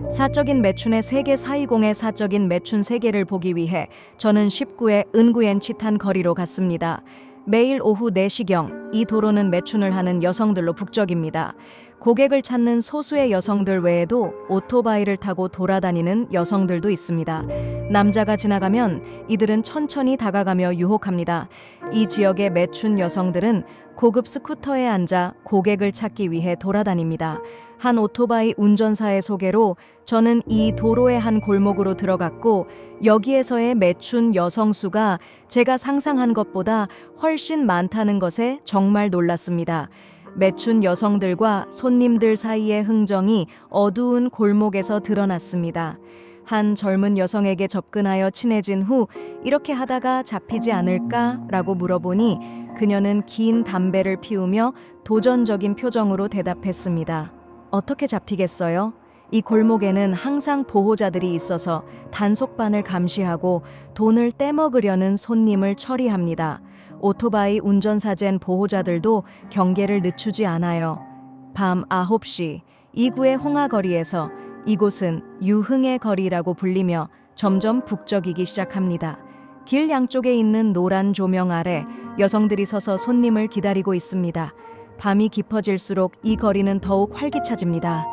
사적인 매춘의 세계 420의 사적인 매춘 세계를 보기 위해 저는 19의 은구엔 치탄 거리로 갔습니다. 매일 오후 4시경 이 도로는 매춘을 하는 여성들로 북적입니다. 고객을 찾는 소수의 여성들 외에도 오토바이를 타고 돌아다니는 여성들도 있습니다. 남자가 지나가면 이들은 천천히 다가가며 유혹합니다. 이 지역의 매춘 여성들은 고급 스쿠터에 앉아 고객을 찾기 위해 돌아다닙니다. 한 오토바이 운전사의 소개로 저는 이 도로의 한 골목으로 들어갔고 여기에서의 매춘 여성 수가 제가 상상한 것보다 훨씬 많다는 것에 정말 놀랐습니다. 매춘 여성들과 손님들 사이의 흥정이 어두운 골목에서 드러났습니다. 한 젊은 여성에게 접근하여 친해진 후 이렇게 하다가 잡히지 않을까라고 물어보니 그녀는 긴 담배를 피우며 도전적인 표정으로 대답했습니다. 어떻게 잡히겠어요? 이 골목에는 항상 보호자들이 있어서 단속반을 감시하고 돈을 떼먹으려는 손님을 처리합니다. 오토바이 운전사젠 보호자들도 경계를 늦추지 않아요. 밤 9시 이구의 홍하거리에서 이곳은 유흥의 거리라고 불리며 점점 북적이기 시작합니다. 길 양쪽에 있는 노란 조명 아래 여성들이 서서 손님을 기다리고 있습니다. 밤이 깊어질수록 이 거리는 더욱 활기차집니다.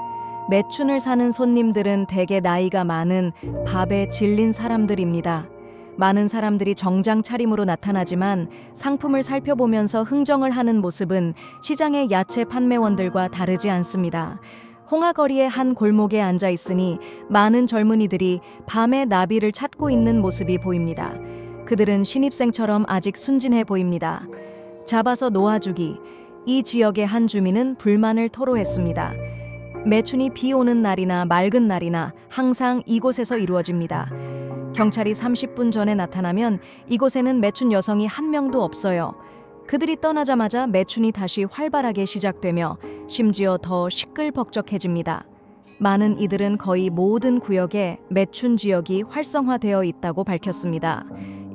매춘을 사는 손님들은 대개 나이가 많은 밥에 질린 사람들입니다. 많은 사람들이 정장 차림으로 나타나지만 상품을 살펴보면서 흥정을 하는 모습은 시장의 야채 판매원들과 다르지 않습니다. 홍하거리의 한 골목에 앉아 있으니 많은 젊은이들이 밤에 나비를 찾고 있는 모습이 보입니다. 그들은 신입생처럼 아직 순진해 보입니다. 잡아서 놓아주기. 이 지역의 한 주민은 불만을 토로했습니다. 매춘이 비 오는 날이나 맑은 날이나 항상 이곳에서 이루어집니다. 경찰이 30분 전에 나타나면 이곳에는 매춘 여성이 한 명도 없어요. 그들이 떠나자마자 매춘이 다시 활발하게 시작되며 심지어 더 시끌벅적해집니다. 많은 이들은 거의 모든 구역에 매춘 지역이 활성화되어 있다고 밝혔습니다.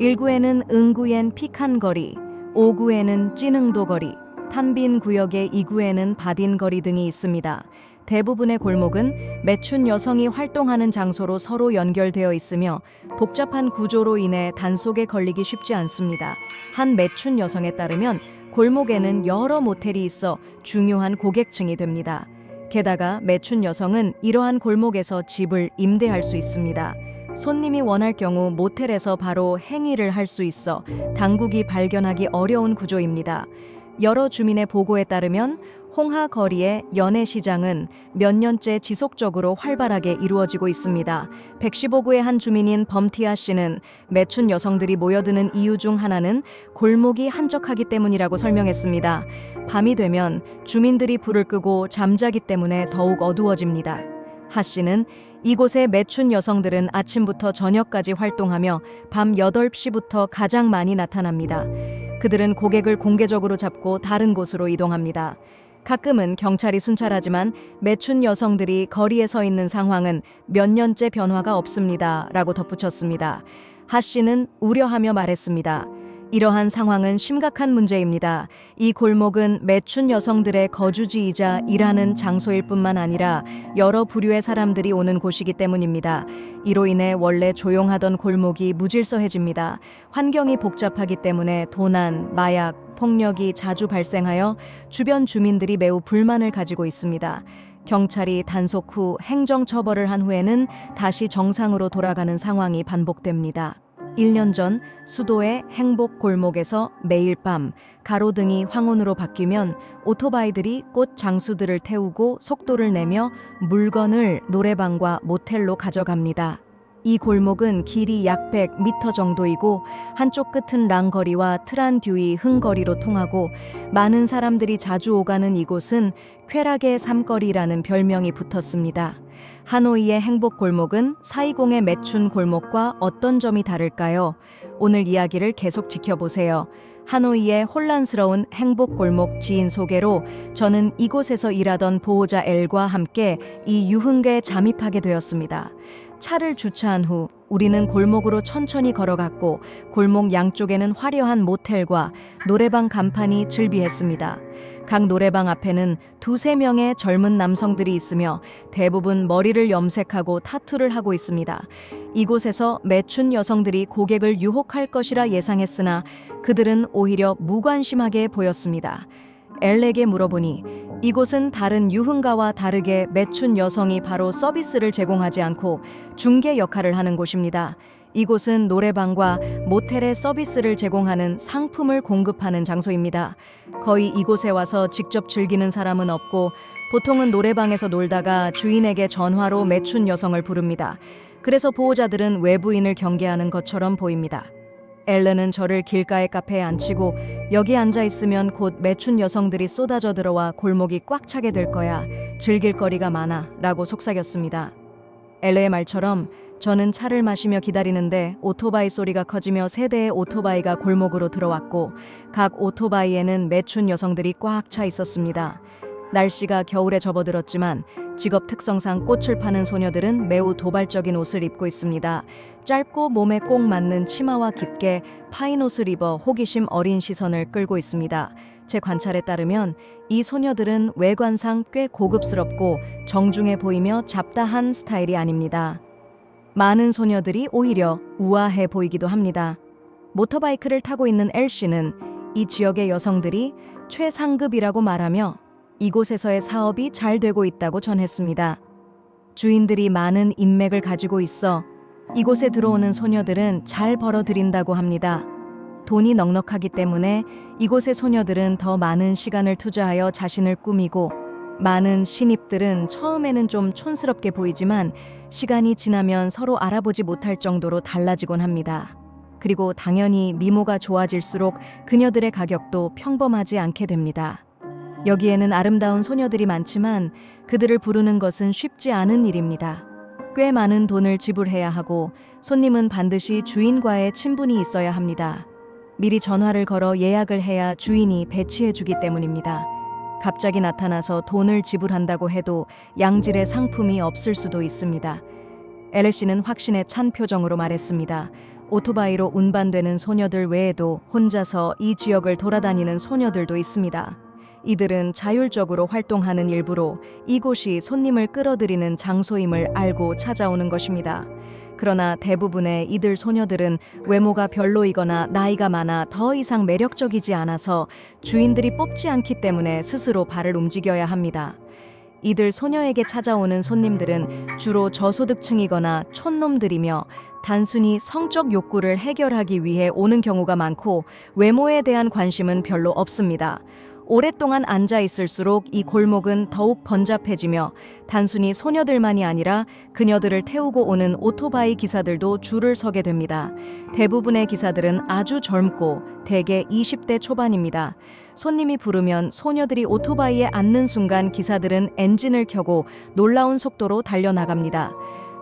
1구에는 응구엔 피칸 거리, 5구에는 찌능도 거리, 탄빈 구역의 2구에는 바딘 거리 등이 있습니다. 대부분의 골목은 매춘 여성이 활동하는 장소로 서로 연결되어 있으며 복잡한 구조로 인해 단속에 걸리기 쉽지 않습니다. 한 매춘 여성에 따르면 골목에는 여러 모텔이 있어 중요한 고객층이 됩니다. 게다가 매춘 여성은 이러한 골목에서 집을 임대할 수 있습니다. 손님이 원할 경우 모텔에서 바로 행위를 할 수 있어 당국이 발견하기 어려운 구조입니다. 여러 주민의 보고에 따르면 홍하거리의 연애시장은 몇 년째 지속적으로 활발하게 이루어지고 있습니다. 115구의 한 주민인 범티아 씨는 매춘 여성들이 모여드는 이유 중 하나는 골목이 한적하기 때문이라고 설명했습니다. 밤이 되면 주민들이 불을 끄고 잠자기 때문에 더욱 어두워집니다. 하 씨는 이곳의 매춘 여성들은 아침부터 저녁까지 활동하며 밤 8시부터 가장 많이 나타납니다. 그들은 고객을 공개적으로 잡고 다른 곳으로 이동합니다. 가끔은 경찰이 순찰하지만 매춘 여성들이 거리에 서 있는 상황은 몇 년째 변화가 없습니다. 라고 덧붙였습니다. 하 씨는 우려하며 말했습니다. 이러한 상황은 심각한 문제입니다. 이 골목은 매춘 여성들의 거주지이자 일하는 장소일 뿐만 아니라 여러 부류의 사람들이 오는 곳이기 때문입니다. 이로 인해 원래 조용하던 골목이 무질서해집니다. 환경이 복잡하기 때문에 도난, 마약, 폭력이 자주 발생하여 주변 주민들이 매우 불만을 가지고 있습니다. 경찰이 단속 후 행정처벌을 한 후에는 다시 정상으로 돌아가는 상황이 반복됩니다. 1년 전 수도의 행복 골목에서 매일 밤 가로등이 황혼으로 바뀌면 오토바이들이 꽃 장수들을 태우고 속도를 내며 물건을 노래방과 모텔로 가져갑니다. 이 골목은 길이 약 100m 정도이고 한쪽 끝은 랑거리와 트란듀이 흥거리로 통하고 많은 사람들이 자주 오가는 이곳은 쾌락의 삼거리라는 별명이 붙었습니다. 하노이의 행복 골목은 420의 매춘 골목과 어떤 점이 다를까요? 오늘 이야기를 계속 지켜보세요. 하노이의 혼란스러운 행복 골목 지인 소개로 저는 이곳에서 일하던 보호자 엘과 함께 이 유흥가에 잠입하게 되었습니다. 차를 주차한 후 우리는 골목으로 천천히 걸어갔고 골목 양쪽에는 화려한 모텔과 노래방 간판이 즐비했습니다. 각 노래방 앞에는 두세 명의 젊은 남성들이 있으며 대부분 머리를 염색하고 타투를 하고 있습니다. 이곳에서 매춘 여성들이 고객을 유혹할 것이라 예상했으나 그들은 오히려 무관심하게 보였습니다. 엘에게 물어보니 이곳은 다른 유흥가와 다르게 매춘 여성이 바로 서비스를 제공하지 않고 중개 역할을 하는 곳입니다. 이곳은 노래방과 모텔의 서비스를 제공하는 상품을 공급하는 장소입니다. 거의 이곳에 와서 직접 즐기는 사람은 없고 보통은 노래방에서 놀다가 주인에게 전화로 매춘 여성을 부릅니다. 그래서 보호자들은 외부인을 경계하는 것처럼 보입니다. 엘렌은 저를 길가의 카페에 앉히고 여기 앉아 있으면 곧 매춘 여성들이 쏟아져 들어와 골목이 꽉 차게 될 거야. 즐길 거리가 많아 라고 속삭였습니다. 엘레의 말처럼 저는 차를 마시며 기다리는데 오토바이 소리가 커지며 세 대의 오토바이가 골목으로 들어왔고 각 오토바이에는 매춘 여성들이 꽉 차 있었습니다. 날씨가 겨울에 접어들었지만 직업 특성상 꽃을 파는 소녀들은 매우 도발적인 옷을 입고 있습니다. 짧고 몸에 꼭 맞는 치마와 깊게 파인 옷을 입어 호기심 어린 시선을 끌고 있습니다. 제 관찰에 따르면 이 소녀들은 외관상 꽤 고급스럽고 정중해 보이며 잡다한 스타일이 아닙니다. 많은 소녀들이 오히려 우아해 보이기도 합니다. 모터바이크를 타고 있는 엘씨는 이 지역의 여성들이 최상급이라고 말하며 이곳에서의 사업이 잘 되고 있다고 전했습니다. 주인들이 많은 인맥을 가지고 있어 이곳에 들어오는 소녀들은 잘 벌어들인다고 합니다. 돈이 넉넉하기 때문에 이곳의 소녀들은 더 많은 시간을 투자하여 자신을 꾸미고 많은 신입들은 처음에는 좀 촌스럽게 보이지만 시간이 지나면 서로 알아보지 못할 정도로 달라지곤 합니다. 그리고 당연히 미모가 좋아질수록 그녀들의 가격도 평범하지 않게 됩니다. 여기에는 아름다운 소녀들이 많지만 그들을 부르는 것은 쉽지 않은 일입니다. 꽤 많은 돈을 지불해야 하고 손님은 반드시 주인과의 친분이 있어야 합니다. 미리 전화를 걸어 예약을 해야 주인이 배치해주기 때문입니다. 갑자기 나타나서 돈을 지불한다고 해도 양질의 상품이 없을 수도 있습니다. 엘씨는 확신에 찬 표정으로 말했습니다. 오토바이로 운반되는 소녀들 외에도 혼자서 이 지역을 돌아다니는 소녀들도 있습니다. 이들은 자율적으로 활동하는 일부로 이곳이 손님을 끌어들이는 장소임을 알고 찾아오는 것입니다. 그러나 대부분의 이들 소녀들은 외모가 별로이거나 나이가 많아 더 이상 매력적이지 않아서 주인들이 뽑지 않기 때문에 스스로 발을 움직여야 합니다. 이들 소녀에게 찾아오는 손님들은 주로 저소득층이거나 촌놈들이며 단순히 성적 욕구를 해결하기 위해 오는 경우가 많고 외모에 대한 관심은 별로 없습니다. 오랫동안 앉아 있을수록 이 골목은 더욱 번잡해지며 단순히 소녀들만이 아니라 그녀들을 태우고 오는 오토바이 기사들도 줄을 서게 됩니다. 대부분의 기사들은 아주 젊고 대개 20대 초반입니다. 손님이 부르면 소녀들이 오토바이에 앉는 순간 기사들은 엔진을 켜고 놀라운 속도로 달려나갑니다.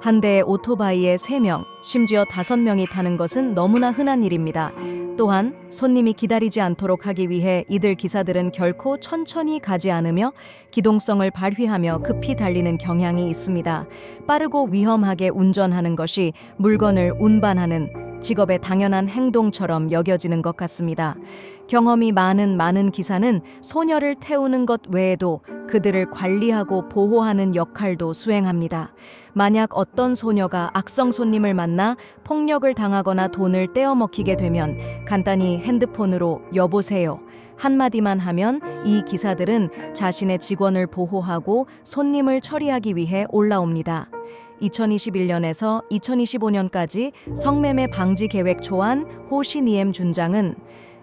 한 대의 오토바이에 3명, 심지어 5명이 타는 것은 너무나 흔한 일입니다. 또한 손님이 기다리지 않도록 하기 위해 이들 기사들은 결코 천천히 가지 않으며 기동성을 발휘하며 급히 달리는 경향이 있습니다. 빠르고 위험하게 운전하는 것이 물건을 운반하는 직업의 당연한 행동처럼 여겨지는 것 같습니다. 경험이 많은 기사는 소녀를 태우는 것 외에도 그들을 관리하고 보호하는 역할도 수행합니다. 만약 어떤 소녀가 악성 손님을 만나 폭력을 당하거나 돈을 떼어먹히게 되면 간단히 핸드폰으로 여보세요 한마디만 하면 이 기사들은 자신의 직원을 보호하고 손님을 처리하기 위해 올라옵니다. 2021년에서 2025년까지 성매매 방지 계획 초안 호시니엠 준장은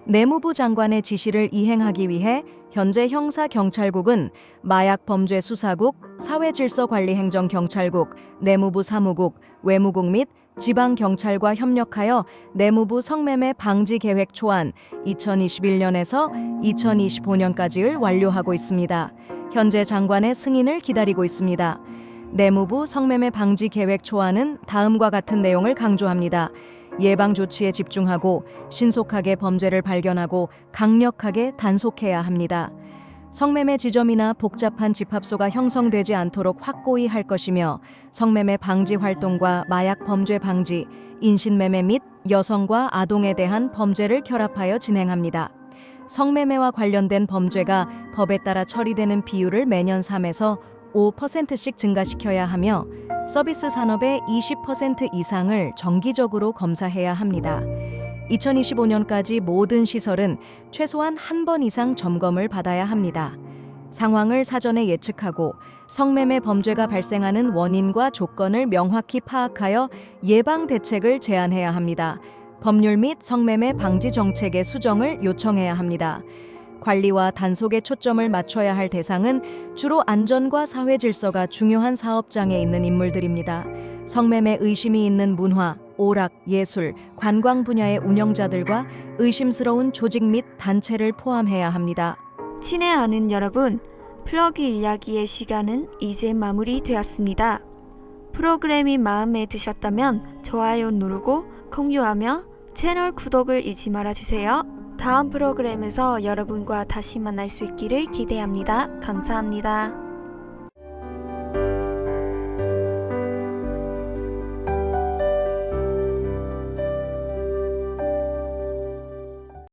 내무부 장관의 지시를 이행하기 위해 현재 형사경찰국은 마약범죄수사국, 사회질서관리행정경찰국, 내무부 사무국, 외무국 및 지방경찰과 협력하여 내무부 성매매 방지 계획 초안 2021년에서 2025년까지를 완료하고 있습니다. 현재 장관의 승인을 기다리고 있습니다. 내무부 성매매 방지 계획 초안은 다음과 같은 내용을 강조합니다. 예방 조치에 집중하고 신속하게 범죄를 발견하고 강력하게 단속해야 합니다. 성매매 지점이나 복잡한 집합소가 형성되지 않도록 확고히 할 것이며 성매매 방지 활동과 마약 범죄 방지, 인신매매 및 여성과 아동에 대한 범죄를 결합하여 진행합니다. 성매매와 관련된 범죄가 법에 따라 처리되는 비율을 매년 3에서 5%씩 증가시켜야 하며 서비스 산업의 20% 이상을 정기적으로 검사해야 합니다. 2025년까지 모든 시설은 최소한 한 번 이상 점검을 받아야 합니다. 상황을 사전에 예측하고 성매매 범죄가 발생하는 원인과 조건을 명확히 파악하여 예방 대책을 제안해야 합니다. 법률 및 성매매 방지 정책의 수정을 요청해야 합니다. 관리와 단속에 초점을 맞춰야 할 대상은 주로 안전과 사회 질서가 중요한 사업장에 있는 인물들입니다. 성매매 의심이 있는 문화, 오락, 예술, 관광 분야의 운영자들과 의심스러운 조직 및 단체를 포함해야 합니다. 친애하는 여러분, 플러그 이야기의 시간은 이제 마무리되었습니다. 프로그램이 마음에 드셨다면 좋아요 누르고 공유하며 채널 구독을 잊지 말아주세요. 다음 프로그램에서 여러분과 다시 만날 수 있기를 기대합니다. 감사합니다.